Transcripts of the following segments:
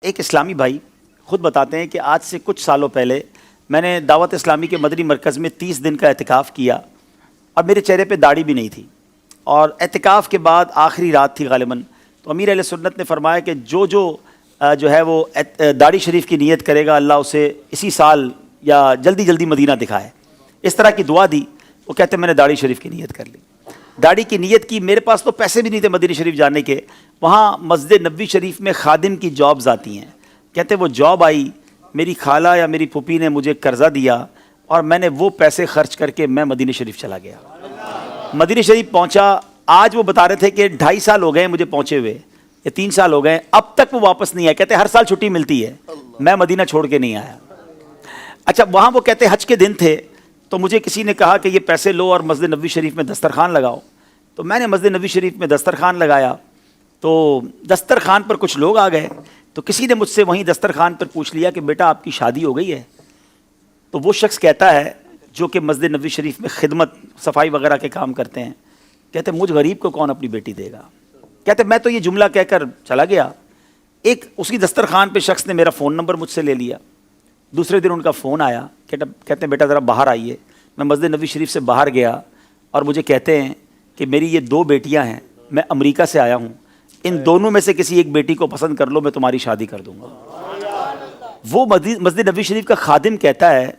ایک اسلامی بھائی خود بتاتے ہیں کہ آج سے کچھ سالوں پہلے میں نے دعوت اسلامی کے مدنی مرکز میں 30 دن کا اعتکاف کیا اور میرے چہرے پہ داڑھی بھی نہیں تھی، اور اعتکاف کے بعد آخری رات تھی غالباً، تو امیر اہل سنت نے فرمایا کہ جو ہے وہ داڑھی شریف کی نیت کرے گا اللہ اسے اسی سال یا جلدی جلدی مدینہ دکھائے، اس طرح کی دعا دی۔ وہ کہتے ہیں میں نے داڑھی شریف کی نیت کر لی، داڑھی کی نیت کی، میرے پاس تو پیسے بھی نہیں تھے مدینہ شریف جانے کے، وہاں مسجد نبوی شریف میں خادم کی جابز آتی ہیں، کہتے وہ جاب آئی، میری خالہ یا میری پھوپھی نے مجھے قرضہ دیا اور میں نے وہ پیسے خرچ کر کے میں مدینہ شریف چلا گیا۔ مدینہ شریف پہنچا، آج وہ بتا رہے تھے کہ 2.5 سال ہو گئے مجھے پہنچے ہوئے، یا 3 سال ہو گئے، اب تک وہ واپس نہیں آئے، کہتے ہر سال چھٹی ملتی ہے، میں مدینہ چھوڑ کے نہیں آیا۔ اچھا وہاں وہ کہتے حج کے دن تھے، تو مجھے کسی نے کہا کہ یہ پیسے لو اور مسجد نبوی شریف میں دسترخوان لگاؤ، تو میں نے مسجد نبوی شریف میں دسترخوان لگایا، تو دسترخوان پر کچھ لوگ آ گئے، تو کسی نے مجھ سے وہیں دسترخوان پر پوچھ لیا کہ بیٹا آپ کی شادی ہو گئی ہے؟ تو وہ شخص کہتا ہے جو کہ مسجد نبوی شریف میں خدمت صفائی وغیرہ کے کام کرتے ہیں، کہتے مجھ غریب کو کون اپنی بیٹی دے گا؟ کہتے میں تو یہ جملہ کہہ کر چلا گیا، ایک اسی دسترخوان پہ شخص نے میرا فون نمبر مجھ سے لے لیا، دوسرے دن ان کا فون آیا، کہتے ہیں بیٹا ذرا باہر آئیے۔ میں مسجد نبوی شریف سے باہر گیا اور مجھے کہتے ہیں کہ میری یہ 2 بیٹیاں ہیں، میں امریکہ سے آیا ہوں، ان دونوں میں سے کسی ایک بیٹی کو پسند کر لو، میں تمہاری شادی کر دوں گا۔ وہ مسجد نبوی شریف کا خادم کہتا ہے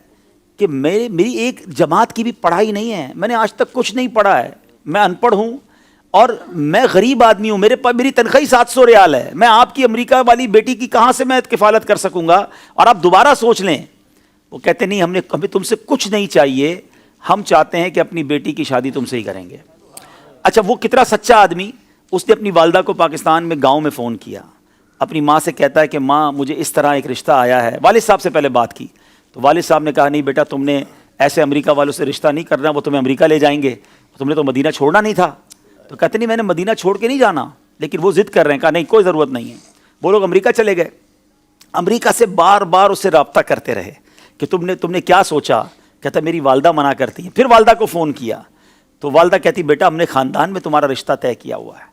کہ میری ایک جماعت کی بھی پڑھائی نہیں ہے، میں نے آج تک کچھ نہیں پڑھا ہے، میں ان پڑھ ہوں اور میں غریب آدمی ہوں، میری تنخواہ 700 ریال ہے، میں آپ کی امریکہ والی بیٹی کی کہاں سے میں کفالت کر سکوں گا؟ اور آپ دوبارہ سوچ لیں۔ وہ کہتے نہیں ہمیں تم سے کچھ نہیں چاہیے، ہم چاہتے ہیں کہ اپنی بیٹی کی شادی تم سے ہی کریں گے۔ اچھا وہ کتنا سچا آدمی، اس نے اپنی والدہ کو پاکستان میں گاؤں میں فون کیا، اپنی ماں سے کہتا ہے کہ ماں مجھے اس طرح ایک رشتہ آیا ہے، والد صاحب سے پہلے بات کی، تو والد صاحب نے کہا نہیں بیٹا تم نے ایسے امریکہ والوں سے رشتہ نہیں کرنا، وہ تمہیں امریکہ لے جائیں گے، تم نے تو مدینہ چھوڑنا نہیں تھا۔ تو کہتے نہیں میں نے مدینہ چھوڑ کے نہیں جانا، لیکن وہ ضد کر رہے ہیں، کہا نہیں کوئی ضرورت نہیں ہے۔ وہ لوگ امریکہ چلے گئے، امریکہ سے بار بار اس سے رابطہ کرتے رہے کہ تم نے کیا سوچا؟ کہتا میری والدہ منع کرتی ہیں۔ پھر والدہ کو فون کیا تو والدہ کہتی بیٹا ہم نے خاندان میں تمہارا رشتہ طے کیا ہوا ہے۔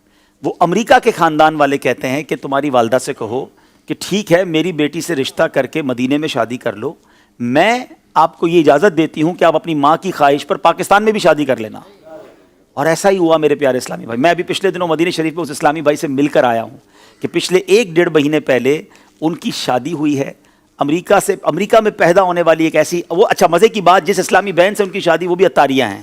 وہ امریکہ کے خاندان والے کہتے ہیں کہ تمہاری والدہ سے کہو کہ ٹھیک ہے میری بیٹی سے رشتہ کر کے مدینے میں شادی کر لو، میں آپ کو یہ اجازت دیتی ہوں کہ آپ اپنی ماں کی خواہش پر پاکستان میں بھی شادی کر لینا۔ اور ایسا ہی ہوا میرے پیارے اسلامی بھائی۔ میں ابھی پچھلے دنوں مدینہ شریف میں اس اسلامی بھائی سے مل کر آیا ہوں کہ پچھلے 1-1.5 مہینے پہلے ان کی شادی ہوئی ہے امریکہ میں پیدا ہونے والی ایک ایسی، وہ اچھا مزے کی بات، جس اسلامی بہن سے ان کی شادی وہ بھی عطاریہ ہیں،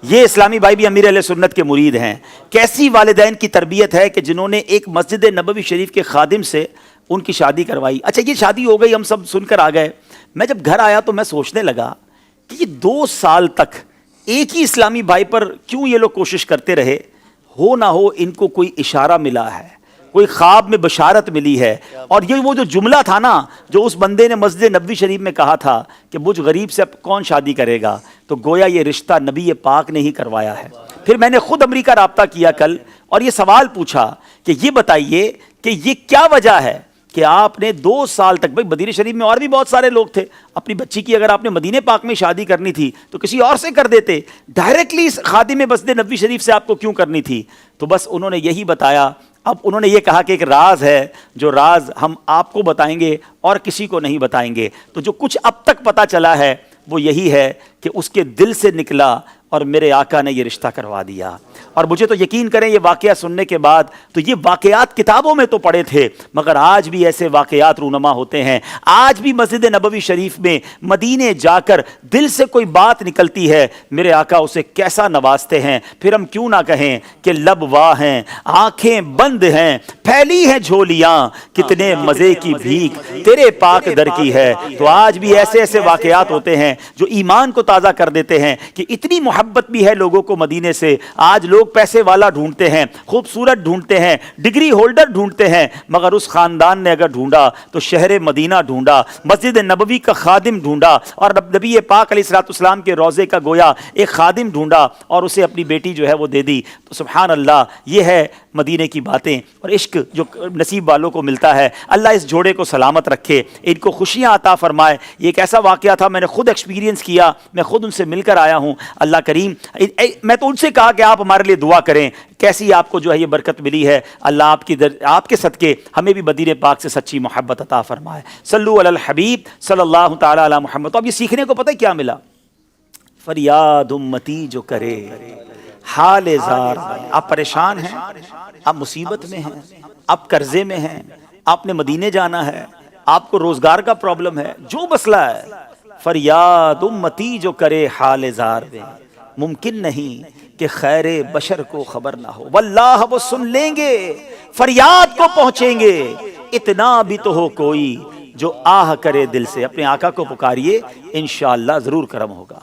یہ اسلامی بھائی بھی امیر اہل سنت کے مرید ہیں۔ کیسی والدین کی تربیت ہے کہ جنہوں نے ایک مسجد نبوی شریف کے خادم سے ان کی شادی کروائی۔ اچھا یہ شادی ہو گئی، ہم سب سن کر آ گئے، میں جب گھر آیا تو میں سوچنے لگا کہ یہ 2 سال تک ایک ہی اسلامی بھائی پر کیوں یہ لوگ کوشش کرتے رہے؟ ہو نہ ہو ان کو کوئی اشارہ ملا ہے، کوئی خواب میں بشارت ملی ہے، اور یہ وہ جو جملہ تھا نا جو اس بندے نے مسجد نبوی شریف میں کہا تھا کہ مجھ غریب سے اب کون شادی کرے گا، تو گویا یہ رشتہ نبی پاک نے ہی کروایا ہے۔ پھر میں نے خود امریکہ رابطہ کیا کل اور یہ سوال پوچھا کہ یہ بتائیے کہ یہ کیا وجہ ہے کہ آپ نے 2 سال تک، بھائی مدینہ شریف میں اور بھی بہت سارے لوگ تھے، اپنی بچی کی اگر آپ نے مدینہ پاک میں شادی کرنی تھی تو کسی اور سے کر دیتے، ڈائریکٹلی اس خادم مسجد نبوی شریف سے آپ کو کیوں کرنی تھی؟ تو بس انہوں نے یہی بتایا، اب انہوں نے یہ کہا کہ ایک راز ہے، جو راز ہم آپ کو بتائیں گے اور کسی کو نہیں بتائیں گے۔ تو جو کچھ اب تک پتہ چلا ہے وہ یہی ہے کہ اس کے دل سے نکلا اور میرے آقا نے یہ رشتہ کروا دیا۔ اور مجھے تو یقین کریں یہ واقعہ سننے کے بعد، تو یہ واقعات کتابوں میں تو پڑھے تھے مگر آج بھی ایسے واقعات رونما ہوتے ہیں، آج بھی مسجد نبوی شریف میں مدینے جا کر دل سے کوئی بات نکلتی ہے، میرے آقا اسے کیسا نوازتے ہیں۔ پھر ہم کیوں نہ کہیں کہ لب واہ ہیں، آنکھیں بند ہیں، پھیلی ہیں جھولیاں، کتنے مزے کی بھیک تیرے پاک در کی ہے۔ تو آج بھی ایسے ایسے واقعات ہوتے ہیں جو ایمان کو تازہ کر دیتے ہیں کہ اتنی محبت بھی ہے لوگوں کو مدینے سے۔ آج لوگ پیسے والا ڈھونڈتے ہیں، خوبصورت ڈھونڈتے ہیں، ڈگری ہولڈر ڈھونڈتے ہیں، مگر اس خاندان نے اگر ڈھونڈا تو شہر مدینہ ڈھونڈا، مسجد نبوی کا خادم ڈھونڈا، اور نبی پاک علیہ الصلوۃ والسلام کے روضے کا گویا ایک خادم ڈھونڈا اور اسے اپنی بیٹی جو ہے وہ دے دی۔ تو سبحان اللہ، یہ ہے مدینے کی باتیں اور عشق جو نصیب والوں کو ملتا ہے۔ اللہ اس جوڑے کو سلامت رکھے، ان کو خوشیاں عطا فرمائے۔ یہ ایک ایسا واقعہ تھا، میں نے خود ایکسپیرینس کیا، میں خود ان سے مل کر آیا ہوں. اللہ کریم میں تو ان سے کہا کہ آپ ہمارے لیے دعا کریں, کیسی آپ کو جو ہے یہ برکت ملی ہے. اللہ آپ کے صدقے ہمیں بھی مدینے پاک سے سچی محبت عطا فرمائے. صلو علی الحبیب صلی اللہ تعالی علی محمد. تو اب یہ سیکھنے کو پتہ ہے کیا ملا؟ فریاد امتی جو کرے حال زار میں. آپ پریشان ہیں, آپ مصیبت میں ہیں, آپ قرضے میں ہیں, آپ نے مدینے جانا ہے, آپ کو روزگار کا پرابلم ہے, جو مسئلہ ہے, فریاد امتی جو کرے حال زار میں. ممکن نہیں کہ خیر بشر کو خبر نہ ہو, واللہ وہ سن لیں گے, فریاد کو پہنچیں گے. اتنا بھی تو ہو کوئی جو آہ کرے دل سے. اپنے آقا کو پکاریے, انشاءاللہ ضرور کرم ہوگا.